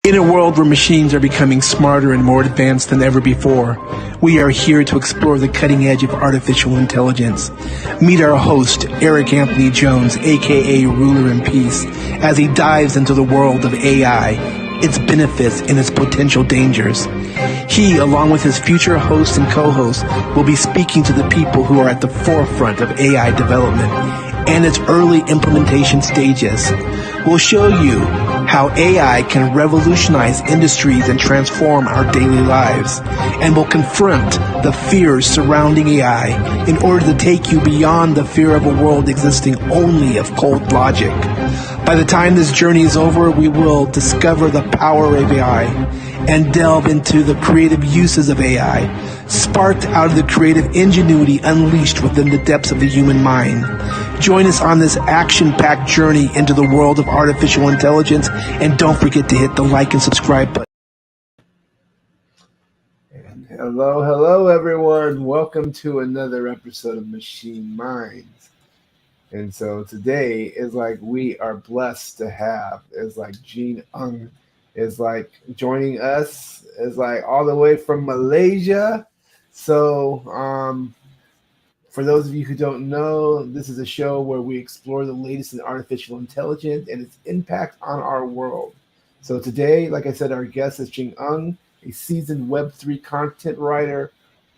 In a world where machines are becoming smarter and more advanced than ever before, we are here to explore the cutting edge of artificial intelligence. Meet our host, Eric Anthony Jones, aka Ruler in Peace, as he dives into the world of AI, its benefits and its potential dangers. He, along with his future hosts and co-hosts, will be speaking to the people who are at the forefront of AI development and its early implementation stages. We'll show you how AI can revolutionize industries and transform our daily lives, and will confront the fears surrounding AI in order to take you beyond the fear of a world existing only of cold logic. By the time this journey is over, we will discover the power of AI and delve into the creative uses of AI, sparked out of the creative ingenuity unleashed within the depths of the human mind. Join us on this action-packed journey into the world of artificial intelligence, and don't forget to hit the like and subscribe button. And hello, everyone. Welcome to another episode of Machine Minds. And so today is we are blessed to have Jin Ung is joining us is all the way from Malaysia. So for those of you who don't know, this is a show where we explore the latest in artificial intelligence and its impact on our world. So today, like I said, our guest is Jin Ung, a seasoned Web3 content writer,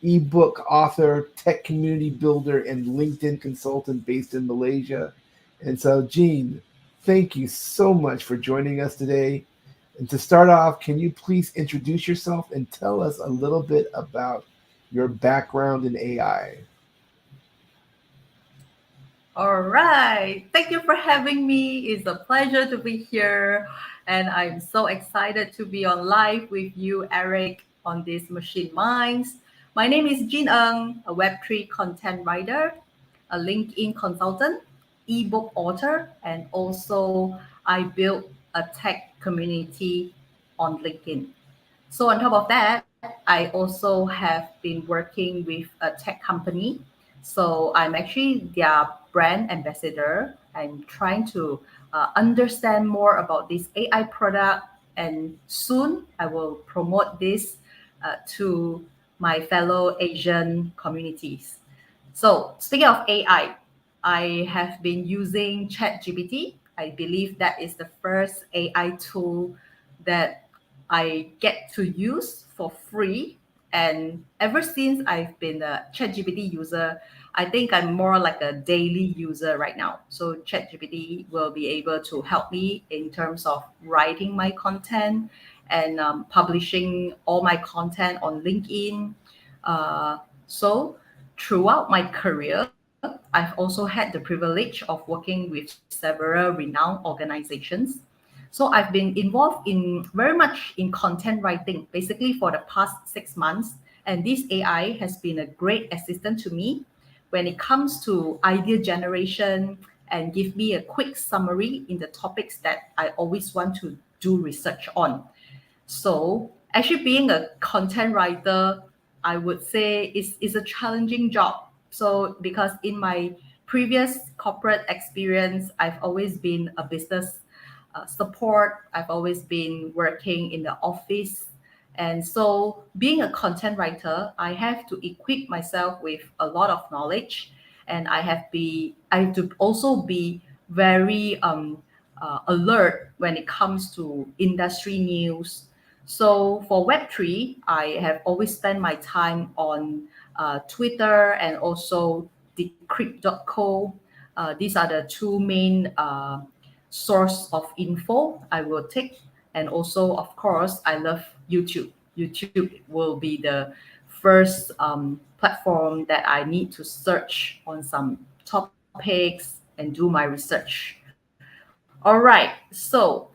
ebook author, tech community builder, and LinkedIn consultant based in Malaysia. And so, Jin, thank you so much for joining us today. And to start off, can you please introduce yourself and tell us a little bit about your background in AI? All right. Thank you for having me. It's a pleasure to be here. And I'm so excited to be on live with you, Eric, on this Machine Minds. My name is Jin Ung, a Web3 content writer, a LinkedIn consultant, ebook author, and also I built a tech community on LinkedIn. So on top of that, I also have been working with a tech company. So I'm actually their brand ambassador. I'm trying to understand more about this AI product, and soon I will promote this to my fellow Asian communities. So speaking of AI, I have been using ChatGPT. I believe that is the first AI tool that I get to use for free. And ever since I've been a ChatGPT user, I think I'm more like a daily user right now. So ChatGPT will be able to help me in terms of writing my content and publishing all my content on LinkedIn. So throughout my career, I've also had the privilege of working with several renowned organizations. So I've been involved in very much in content writing, basically for the past 6 months. And this AI has been a great assistant to me when it comes to idea generation and give me a quick summary in the topics that I always want to do research on. So actually being a content writer, I would say is a challenging job. So because in my previous corporate experience, I've always been a business support. I've always been working in the office. And so being a content writer, I have to equip myself with a lot of knowledge. And I have to also be very alert when it comes to industry news. So for Web3, I have always spent my time on Twitter and also Decrypt.co. These are the two main source of info I will take. And also, of course, I love YouTube. YouTube will be the first platform that I need to search on some topics and do my research. All right, so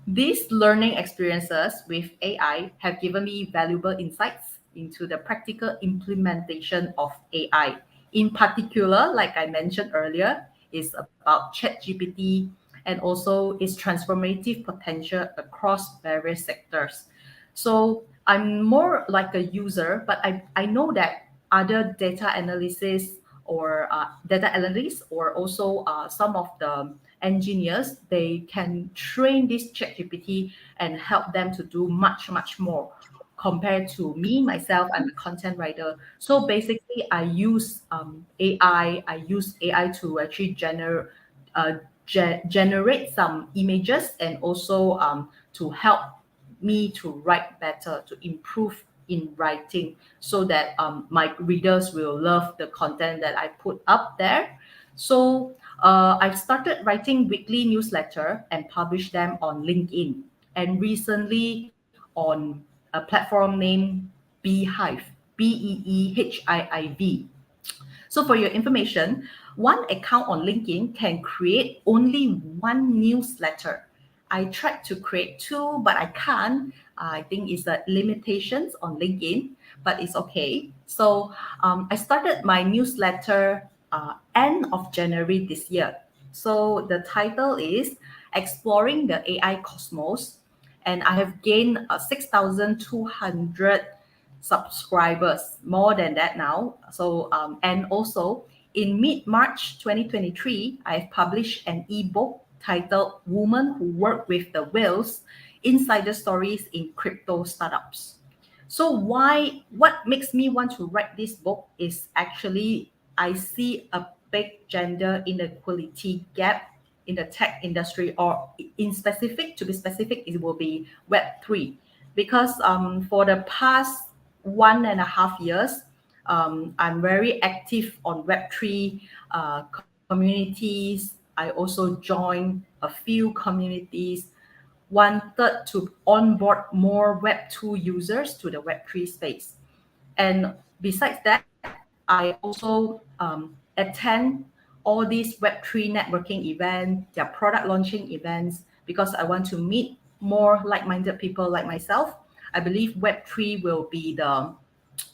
these learning experiences with AI have given me valuable insights into the practical implementation of AI. In particular, like I mentioned earlier, is about ChatGPT and also its transformative potential across various sectors. So I'm more like a user, but I know that other data analysis or data analysts or also some of the engineers, they can train this ChatGPT and help them to do much, much more compared to me, myself, I'm a content writer. So basically, I use AI. I use AI to actually generate some images and also to help me to write better, to improve in writing, so that my readers will love the content that I put up there. So I've started writing weekly newsletter and publish them on LinkedIn, and recently on a platform named Beehive, Beehiiv. So for your information, one account on LinkedIn can create only one newsletter. I tried to create two, but I can't. I think it's the limitations on LinkedIn, but it's okay. So I started my newsletter end of January this year. So the title is Exploring the AI Cosmos, and I have gained 6,200 subscribers, more than that now. So and also in mid-March 2023, I've published an ebook titled Women Who Work with the Whales: Insider Stories in Crypto Startups. So what makes me want to write this book is actually I see a big gender inequality gap in the tech industry, or in specific, to be specific, it will be Web3. Because for the past 1.5 years, I'm very active on Web3 communities. I also joined a few communities, wanted to onboard more Web2 users to the Web3 space. And besides that, I also attend all these Web3 networking events, their product launching events, because I want to meet more like-minded people like myself. I believe Web3 will be the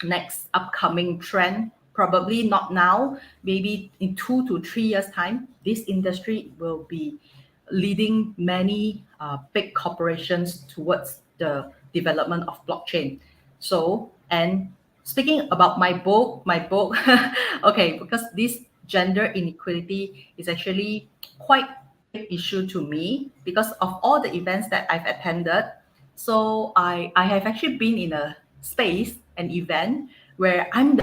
next upcoming trend. Probably not now, maybe in 2 to 3 years' time, this industry will be leading many big corporations towards the development of blockchain. So, and speaking about my book, okay, because this gender inequality is actually quite big issue to me because of all the events that I've attended. So I have actually been in a space, an event where I'm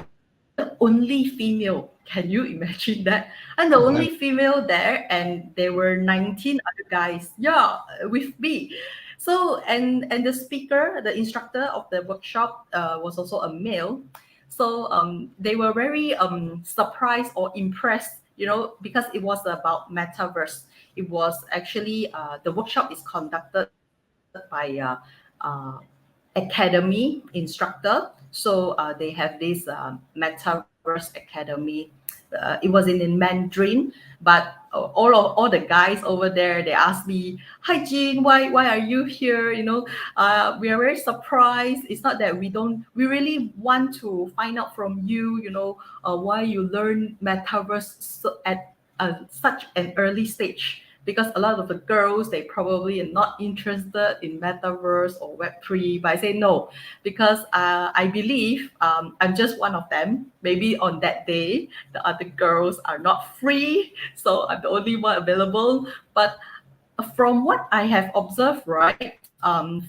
the only female. Can you imagine that? I'm the only female there, and there were 19 other guys, yeah, with me. So and the speaker, the instructor of the workshop was also a male. So they were very surprised or impressed, because it was about metaverse. It was actually the workshop is conducted by academy instructor. So they have this metaverse academy. It was in Mandarin, but all the guys over there, they asked me, "Hi Jean, why are you here? We are very surprised. It's not that we really want to find out from you. Why you learn metaverse at such an early stage." Because a lot of the girls, they probably are not interested in metaverse or Web3. But I say no, because I believe I'm just one of them. Maybe on that day, the other girls are not free, so I'm the only one available. But from what I have observed, right,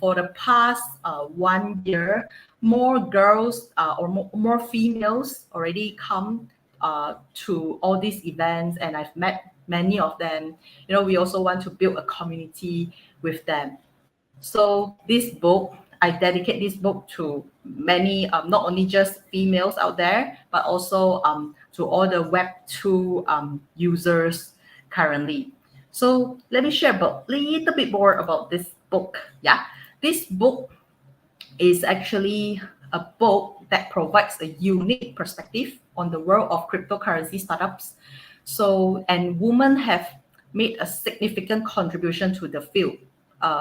for the past 1 year, more girls or more females already come to all these events, and I've met many of them. We also want to build a community with them. So this book, I dedicate this book to many, not only just females out there, but also to all the Web2 users currently. So let me share a little bit more about this book. Yeah, this book is actually a book that provides a unique perspective on the world of cryptocurrency startups. So, and women have made a significant contribution to the field.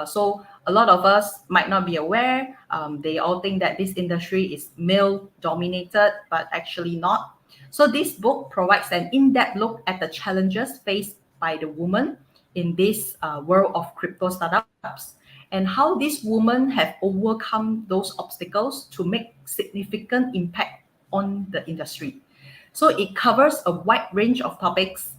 So a lot of us might not be aware. They all think that this industry is male dominated, but actually not. So this book provides an in-depth look at the challenges faced by the women in this world of crypto startups, and how these women have overcome those obstacles to make significant impact on the industry. So it covers a wide range of topics,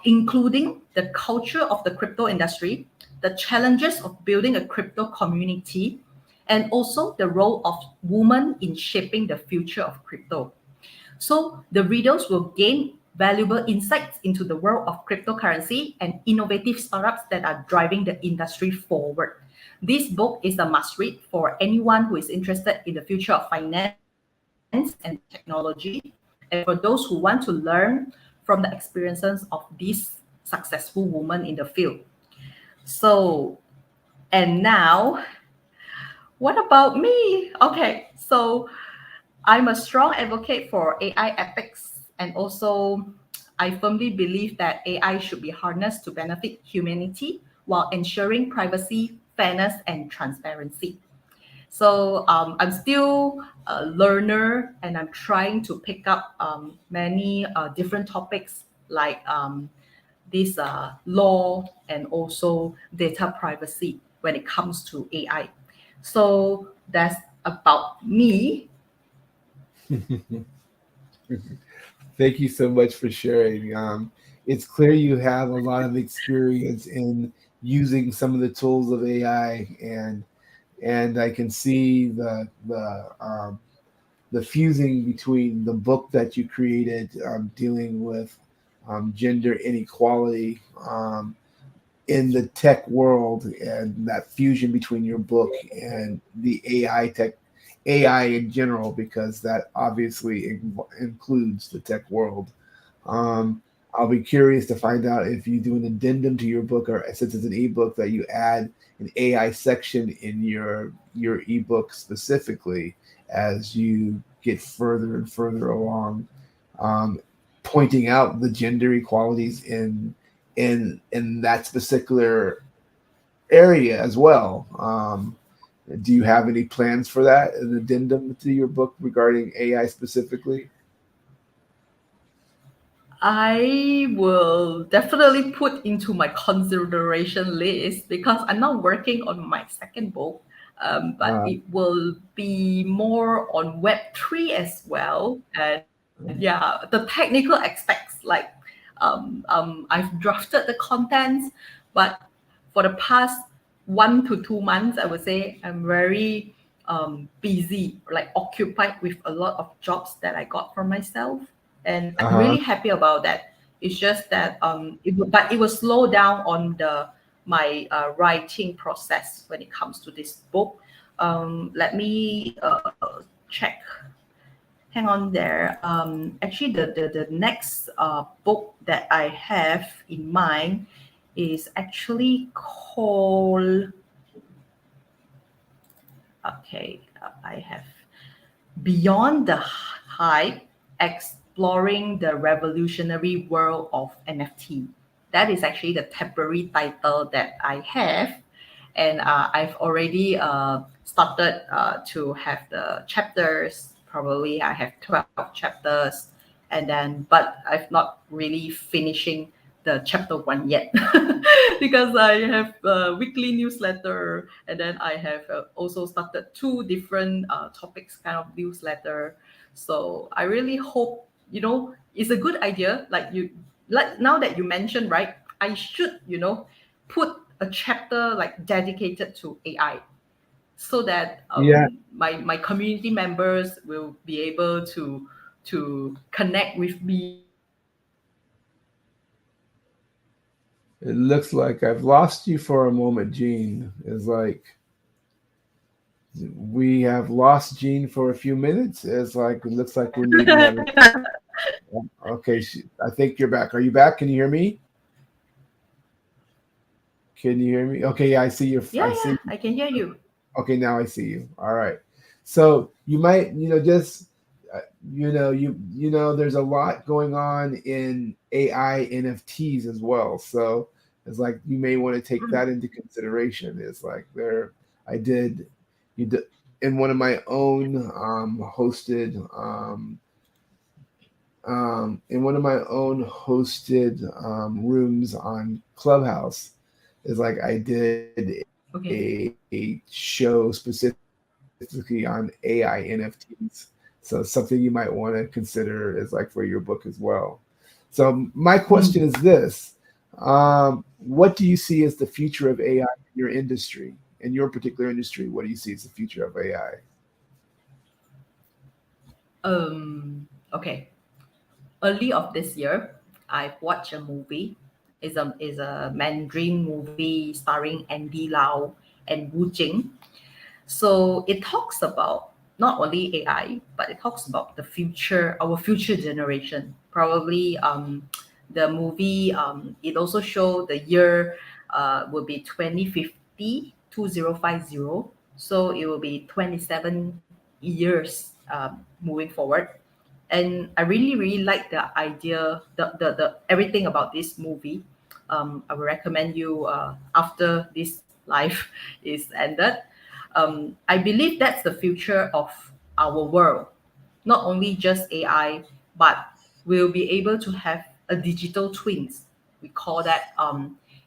including the culture of the crypto industry, the challenges of building a crypto community, and also the role of women in shaping the future of crypto. So the readers will gain valuable insights into the world of cryptocurrency and innovative startups that are driving the industry forward. This book is a must read for anyone who is interested in the future of finance and technology, and for those who want to learn from the experiences of these successful women in the field. So, and now, what about me? Okay, so I'm a strong advocate for AI ethics, and also I firmly believe that AI should be harnessed to benefit humanity while ensuring privacy, fairness, and transparency. So I'm still a learner, and I'm trying to pick up many different topics like this law and also data privacy when it comes to AI. So that's about me. Thank you so much for sharing. It's clear you have a lot of experience in using some of the tools of AI, and I can see the fusing between the book that you created dealing with gender inequality in the tech world, and that fusion between your book and the AI in general, because that obviously includes the tech world. I'll be curious to find out if you do an addendum to your book, or since it's an ebook, that you add an AI section in your ebook specifically as you get further and further along, pointing out the gender equalities in that particular area as well. Do you have any plans for that, an addendum to your book regarding AI specifically? I will definitely put into my consideration list because I'm not working on my second book, but Uh, it will be more on Web3 as well. And yeah, the technical aspects, like I've drafted the contents, but for the past 1 to 2 months, I would say I'm very busy, like occupied with a lot of jobs that I got for myself, and I'm uh-huh. really happy about that. It's just that but it will slow down on the my writing process when it comes to this book. Let me check. Hang on there. Actually, the next book that I have in mind is actually called. Okay, I have Beyond the Hype, Exploring the Revolutionary World of NFT. That is actually the temporary title that I have. And I've already started to have the chapters. Probably I have 12 chapters. And then, but I've not really finishing the chapter one yet because I have a weekly newsletter, and then I have also started two different topics kind of newsletter. So I really hope, it's a good idea. Like now that you mentioned, right? I should, put a chapter like dedicated to AI so that Yeah, my community members will be able to connect with me it looks like I've lost you for a moment, Gene. It's like we have lost Gene for a few minutes. It's like it looks like we need another. Okay, I think you're back. Are you back? Can you hear me? Can you hear me? Okay, yeah, I see your. Yeah, I yeah, see. I can hear you. Okay, now I see you. All right. So you might, just, there's a lot going on in AI NFTs as well. So it's like you may want to take Mm. that into consideration. It's like I did, you did in one of my own hosted, rooms on Clubhouse. Is like I did Okay. a show specifically on AI NFTs. So something you might want to consider is like for your book as well. So my question is this: what do you see as the future of AI in your industry, in your particular industry? What do you see as the future of AI? Okay. Early of this year, I've watched a movie. Is a Mandarin movie starring Andy Lau and Wu Jing. So it talks about not only AI, but it talks about the future, our future generation. Probably the movie, it also show the year will be 2050, 2050. So it will be 27 years moving forward. And I really, really like the idea, the everything about this movie. I will recommend you after this live is ended. I believe that's the future of our world. Not only just AI, but we'll be able to have a digital twins. We call that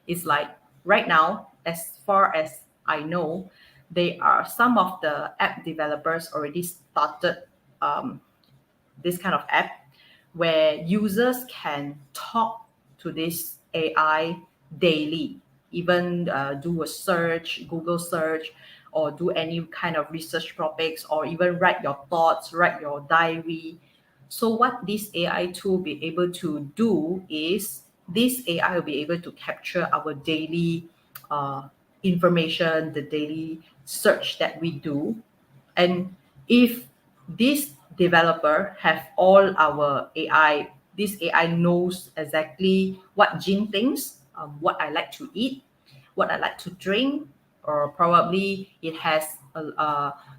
it's like right now, as far as I know, they are some of the app developers already started um, this kind of app where users can talk to this AI daily, even do a search, Google search, or do any kind of research topics, or even write your thoughts, write your diary. So what this AI tool be able to do is this AI will be able to capture our daily information, the daily search that we do, and if this developer have all our AI, this AI knows exactly what Jin thinks, what I like to eat, what I like to drink, or probably it has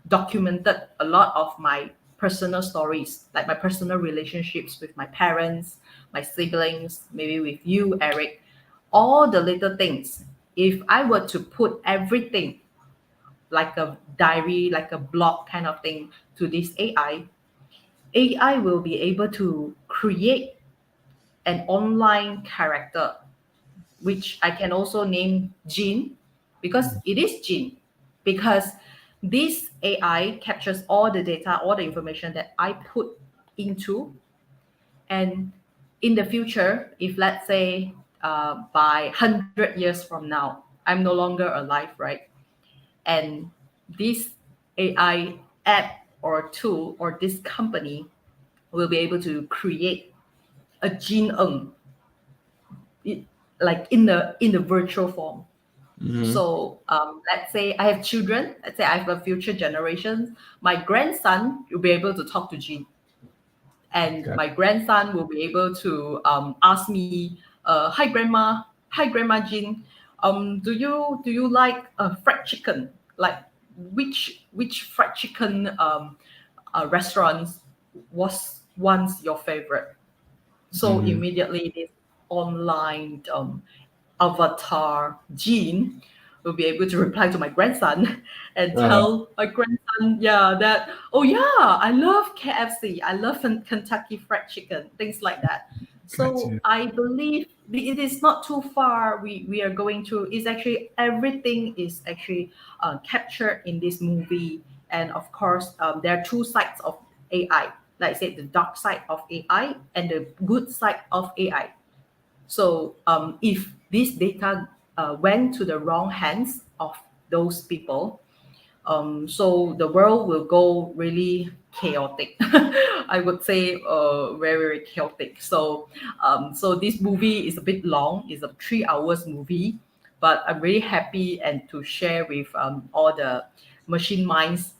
documented a lot of my personal stories, like my personal relationships with my parents, my siblings, maybe with you, Eric, all the little things. If I were to put everything like a diary, like a blog kind of thing to this AI will be able to create an online character, which I can also name Jean, because it is Jean. Because this AI captures all the data, all the information that I put into, and in the future, if let's say by 100 years from now, I'm no longer alive, right? And this AI app or tool or this company will be able to create a Jin Eng, like in the virtual form. Mm-hmm. So let's say I have children. Let's say I have a future generation. My grandson will be able to talk to Jin, and Got my grandson will be able to ask me, "Hi grandma, hi grandma Jean, do you like fried chicken? Like which fried chicken restaurants was once your favorite?" So Mm-hmm. immediately this online avatar Jean will be able to reply to my grandson and Uh, tell my grandson, yeah, that, oh yeah, I love KFC, I love Kentucky Fried Chicken, things like that. So gotcha. I believe it is not too far. We are going to. Is actually everything is actually captured in this movie, and of course, there are two sides of AI. Like I said, the dark side of AI and the good side of AI. So if this data went to the wrong hands of those people, so the world will go really chaotic. I would say very, very chaotic. So this movie is a bit long. It's a 3 hours movie, but I'm really happy and to share with all the machine minds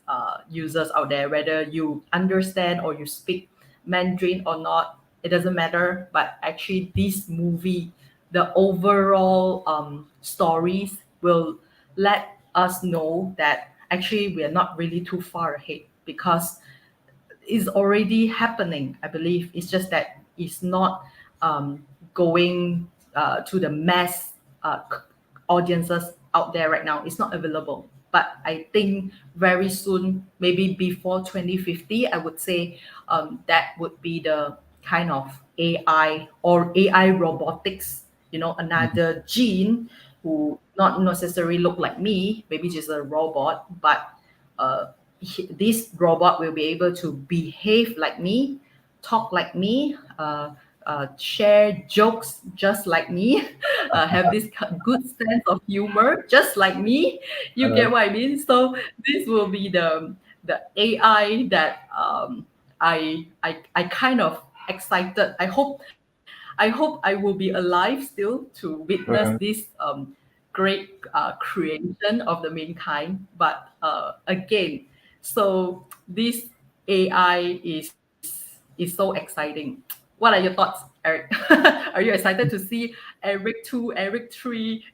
users out there, whether you understand or you speak Mandarin or not, it doesn't matter. But actually, this movie, the overall stories will let us know that actually we are not really too far ahead, because it's already happening. I believe it's just that it's not going to the mass audiences out there right now. It's not available. But I think very soon, maybe before 2050, I would say that would be the kind of AI or AI robotics, another gene who not necessarily look like me, maybe just a robot, but uh, this robot will be able to behave like me, talk like me, share jokes just like me, have this good sense of humor just like me. You Uh, get what I mean? So this will be the AI that I kind of excited. I hope I will be alive still to witness uh, this great creation of the mankind. But again, so this AI is so exciting. What are your thoughts, Eric? Are you excited to see Eric 2, Eric 3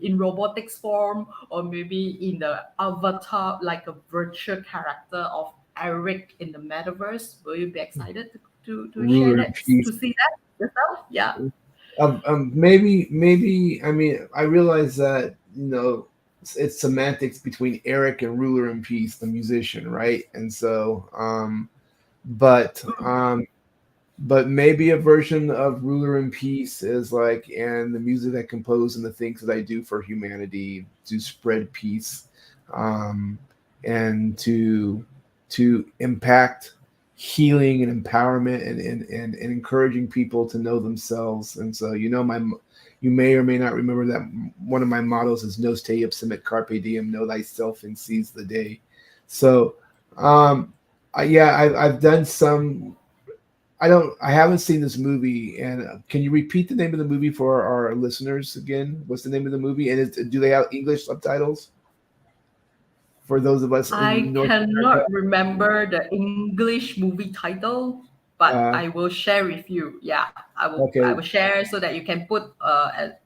in robotics form, or maybe in the avatar, like a virtual character of Eric in the metaverse? Will you be excited to share ruler and that, to peace. see that yourself? Yeah. Maybe. I mean, I realize that it's semantics between Eric and Ruler and Peace, the musician, right? And so, but but maybe a version of Ruler and Peace is like, and the music I compose and the things that I do for humanity to spread peace, um, and to impact healing and empowerment and encouraging people to know themselves. And so, you may or may not remember that one of my mottos is "Nos te ipsum carpe diem," know thyself and seize the day. So, yeah, I've done some. I haven't seen this movie, and can you repeat the name of the movie for our listeners again? What's the name of the movie? And do they have English subtitles for those of us in I North America? cannot remember the English movie title, but Uh, I will share with you. Yeah, I will okay, share so that you can put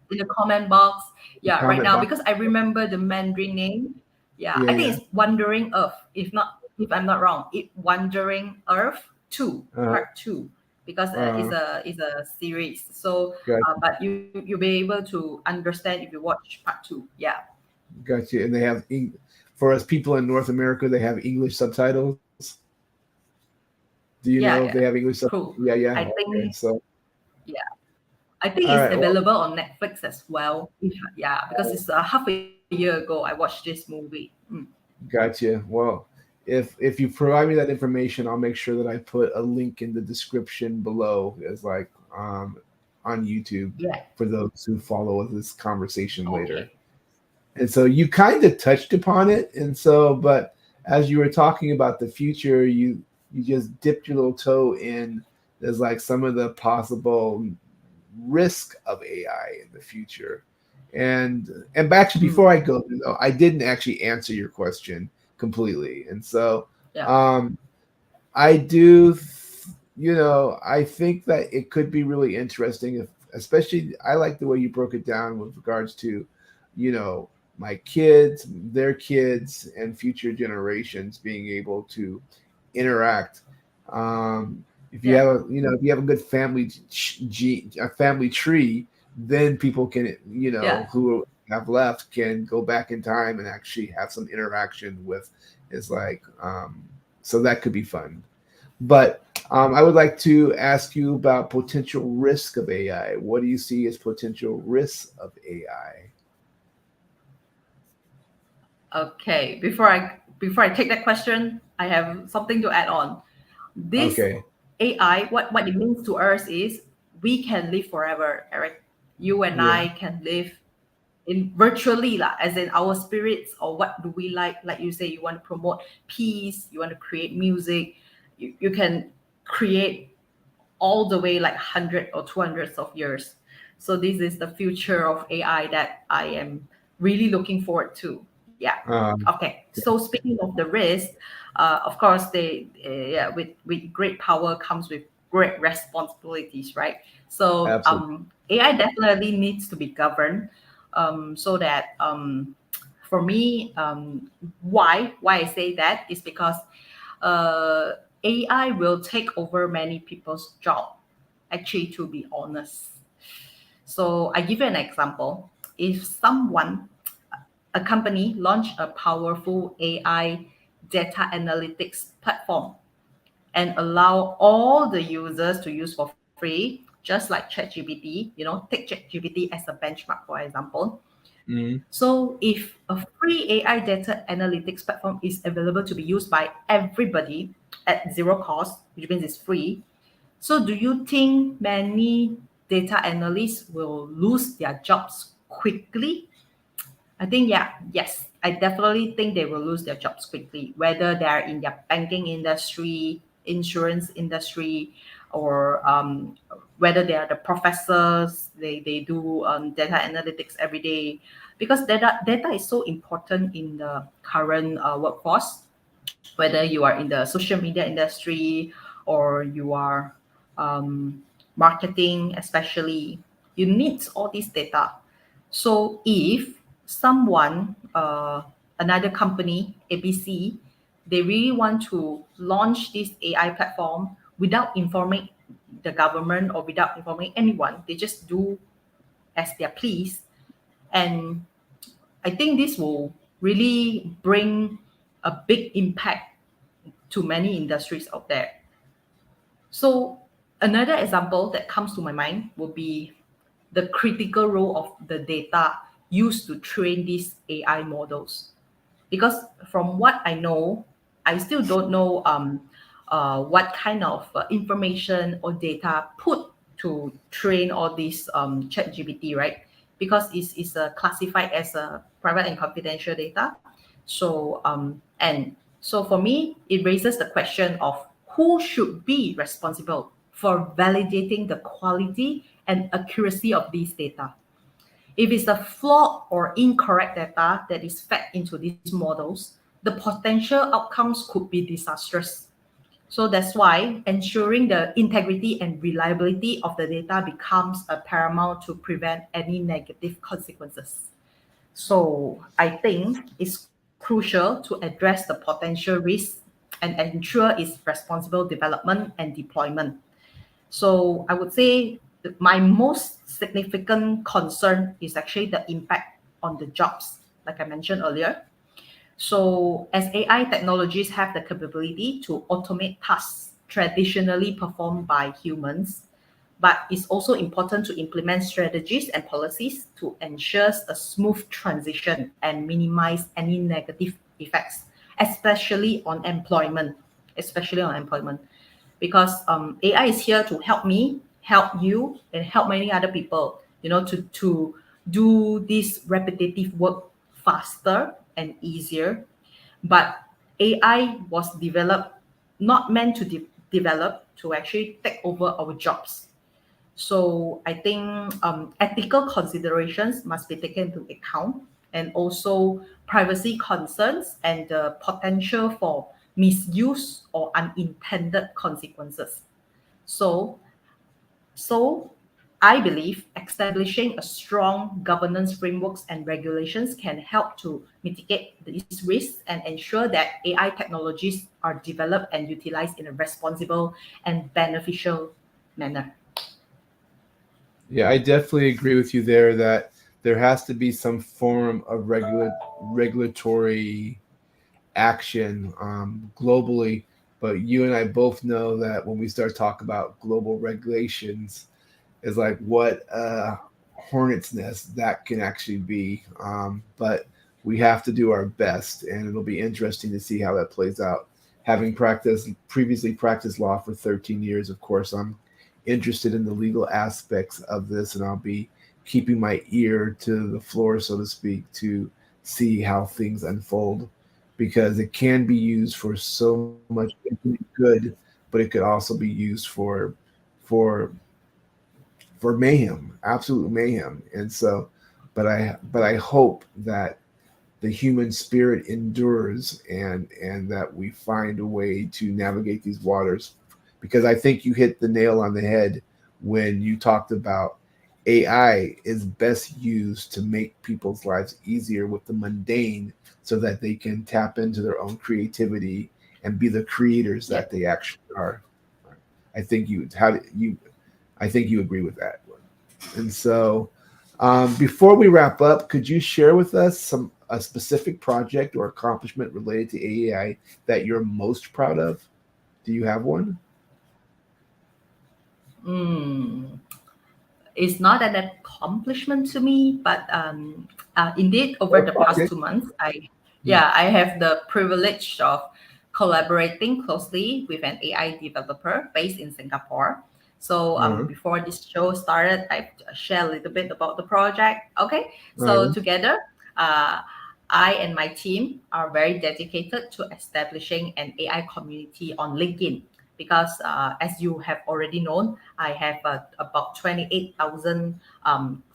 in the comment box. Yeah, right comment now box. because I remember the Mandarin name. Yeah, Yeah, I think yeah. it's Wandering Earth. If I'm not wrong, it Wandering Earth two, Uh, part two, because uh, it's a series. So, gotcha, but you'll be able to understand if you watch part two. Yeah, gotcha. And they have for us people in North America, they have English subtitles. Do you know if they yeah, have yeah. English subtitles? Cool. Yeah, yeah. I Okay, think so yeah. I think all it's right. Well, available on Netflix as well. Yeah, because it's half a year ago I watched this movie. gotcha. Well, if you provide me that information, I'll make sure that I put a link in the description below as like on YouTube Yeah. for those who follow this conversation later. Okay. And so you kind of touched upon it, and so but as you were talking about the future, you just dipped your little toe in. There's like some of the possible risk of AI in the future. And actually, before I Mm, go through though, I didn't actually answer your question completely. And so yeah. um, I do, I think that it could be really interesting if, especially, I like the way you broke it down with regards to, you know, my kids, their kids, and future generations being able to interact. If you Yeah. have if you have a good a family tree, then people can, Yeah. who have left can go back in time and actually have some interaction with, is like, so that could be fun. But I would like to ask you about potential risk of AI. What do you see as potential risks of AI? Okay. Before I take that question, I have something to add on. This Okay. AI, what it means to us is we can live forever, Eric. You and Yeah. I can live in virtually lah, as in our spirits, or what do we like you say you want to promote peace, you want to create music, you can create all the way like 100 or 200 of years. So this is the future of AI that I am really looking forward to. Yeah. Um, Okay. So speaking of the risk, of course, yeah, with great power comes with great responsibilities, right? So Absolutely. AI definitely needs to be governed, so that for me, why I say that is because uh, AI will take over many people's job. Actually, to be honest, so I give you an example. If a company launch a powerful AI data analytics platform and allow all the users to use for free, just like ChatGPT, take ChatGPT as a benchmark, for example. Mhm. So if a free AI data analytics platform is available to be used by everybody at zero cost, which means it's free, So do you think many data analysts will lose their jobs quickly? I think, yes, I definitely think they will lose their jobs quickly, whether they're in their banking industry, insurance industry, or whether they are the professors, they do data analytics every day, because data is so important in the current workforce, whether you are in the social media industry or you are um, marketing, especially, you need all this data. So if someone, another company, ABC, they really want to launch this AI platform without informing the government or without informing anyone, they just do as they're pleased. And I think this will really bring a big impact to many industries out there. So another example that comes to my mind would be the critical role of the data used to train these AI models. Because from what I know, I still don't know what kind of information or data put to train all these ChatGPT, right? Because it's classified as a private and confidential data. So for me, it raises the question of who should be responsible for validating the quality and accuracy of these data. If it's a flawed or incorrect data that is fed into these models, the potential outcomes could be disastrous. So that's why ensuring the integrity and reliability of the data becomes a paramount to prevent any negative consequences. So I think it's crucial to address the potential risks and ensure its responsible development and deployment. So I would say that my most significant concern is actually the impact on the jobs, like I mentioned earlier. So as AI technologies have the capability to automate tasks traditionally performed by humans, but it's also important to implement strategies and policies to ensure a smooth transition and minimize any negative effects, especially on employment, especially on employment, because AI is here to help me, help you, and help many other people, to do this repetitive work faster and easier. But AI was developed, not meant to develop to actually take over our jobs. So I think ethical considerations must be taken into account, and also privacy concerns and the potential for misuse or unintended consequences. So, so I believe establishing a strong governance frameworks and regulations can help to mitigate these risks and ensure that AI technologies are developed and utilized in a responsible and beneficial manner. Yeah, I definitely agree with you there that there has to be some form of regulatory action globally. But you and I both know that when we start talking about global regulations, is like what hornet's nest that can actually be. But we have to do our best, and it'll be interesting to see how that plays out. Having previously practiced law for 13 years, of course, I'm interested in the legal aspects of this, and I'll be keeping my ear to the floor, so to speak, to see how things unfold, because it can be used for so much good, but it could also be used for mayhem, absolute mayhem. And so, but I hope that the human spirit endures, and that we find a way to navigate these waters, because I think you hit the nail on the head when you talked about AI is best used to make people's lives easier with the mundane, so that they can tap into their own creativity and be the creators that they actually are. I think you agree with that one. And so, before we wrap up, could you share with us a specific project or accomplishment related to AI that you're most proud of? Do you have one? Mm, it's not an accomplishment to me, but indeed, over Or the past project? 2 months, Hmm. I have the privilege of collaborating closely with an AI developer based in Singapore. So before this show started, I share a little bit about the project. Okay, so together, I and my team are very dedicated to establishing an AI community on LinkedIn because, as you have already known, I have about 28,000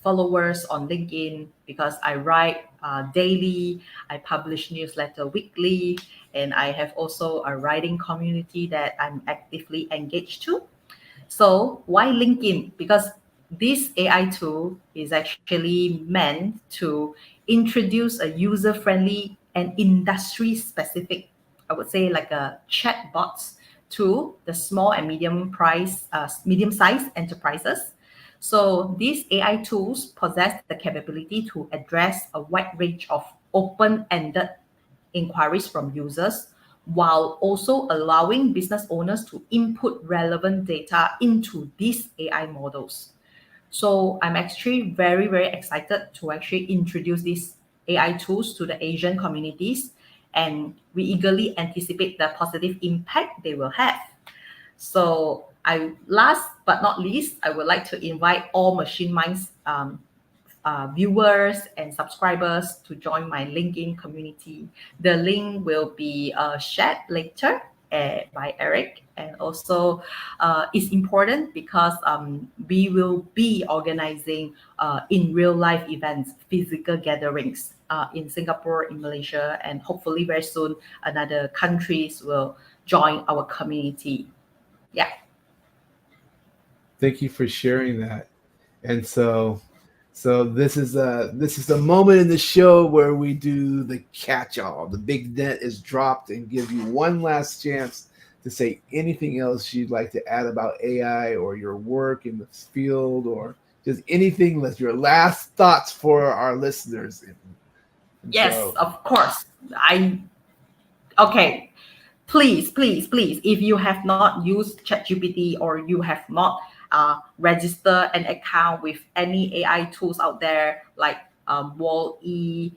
followers on LinkedIn because I write daily, I publish newsletter weekly, and I have also a writing community that I'm actively engaged to. So why LinkedIn? Because this AI tool is actually meant to introduce a user-friendly and industry-specific, I would say like a chatbot to the small and medium-sized enterprises. So these AI tools possess the capability to address a wide range of open-ended inquiries from users while also allowing business owners to input relevant data into these AI models. So I'm actually very, very excited to actually introduce these AI tools to the Asian communities, and we eagerly anticipate the positive impact they will have. So last but not least, I would like to invite all Machine Minds viewers and subscribers to join my LinkedIn community. The link will be shared later by Eric. And also it's important because we will be organizing in real life events, physical gatherings in Singapore, in Malaysia, and hopefully very soon another countries will join our community. Yeah. Thank you for sharing that. And so this is a moment in the show where we do the catch-all. The big net is dropped and give you one last chance to say anything else you'd like to add about AI or your work in this field, or just anything that's your last thoughts for our listeners. Yes, of course. Okay. Please, if you have not used ChatGPT or you have not registered an account with any AI tools out there like Wall-E,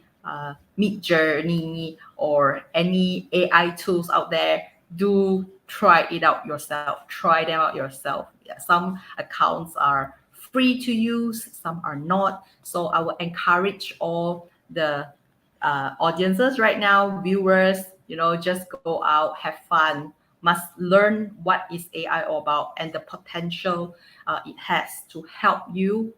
Midjourney, or any AI tools out there, do try it out yourself. Try them out yourself. Yeah, some accounts are free to use, some are not. So I will encourage all the audiences right now, viewers, just go out, have fun, must learn what is AI all about and the potential it has to help you.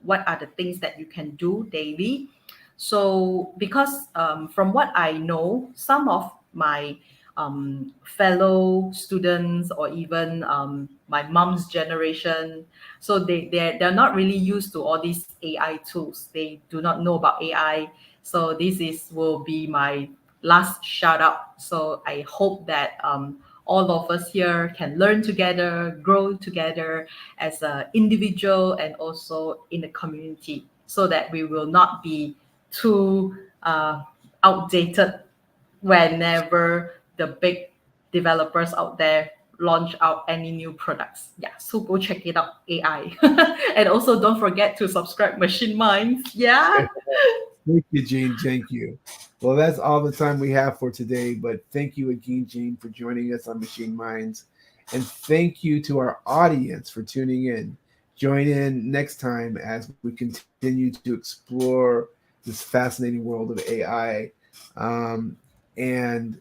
What are the things that you can do daily? So because from what I know, some of my fellow students or even my mom's generation, so they're not really used to all these AI tools. They do not know about AI. So this will be my last shout out. So I hope that all of us here can learn together, grow together as an individual and also in the community, so that we will not be too outdated whenever the big developers out there launch out any new products. Yeah, so go check it out, AI. And also don't forget to subscribe Machine Minds. Yeah. Thank you, Jean. Thank you. Well, that's all the time we have for today, but thank you again, Jean, for joining us on Machine Minds. And thank you to our audience for tuning in. Join in next time as we continue to explore this fascinating world of AI. And,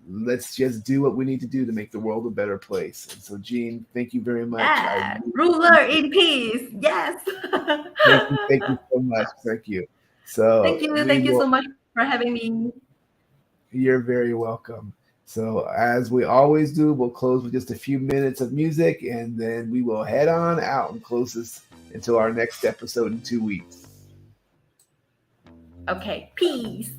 let's just do what we need to do to make the world a better place. And so, Jean, thank you very much. Yeah. Ruler in peace. Yes. Thank you so much. Thank you. So thank you so much for having me. You're very welcome. So as we always do, we'll close with just a few minutes of music, and then we will head on out and close this until our next episode in 2 weeks. Okay, peace.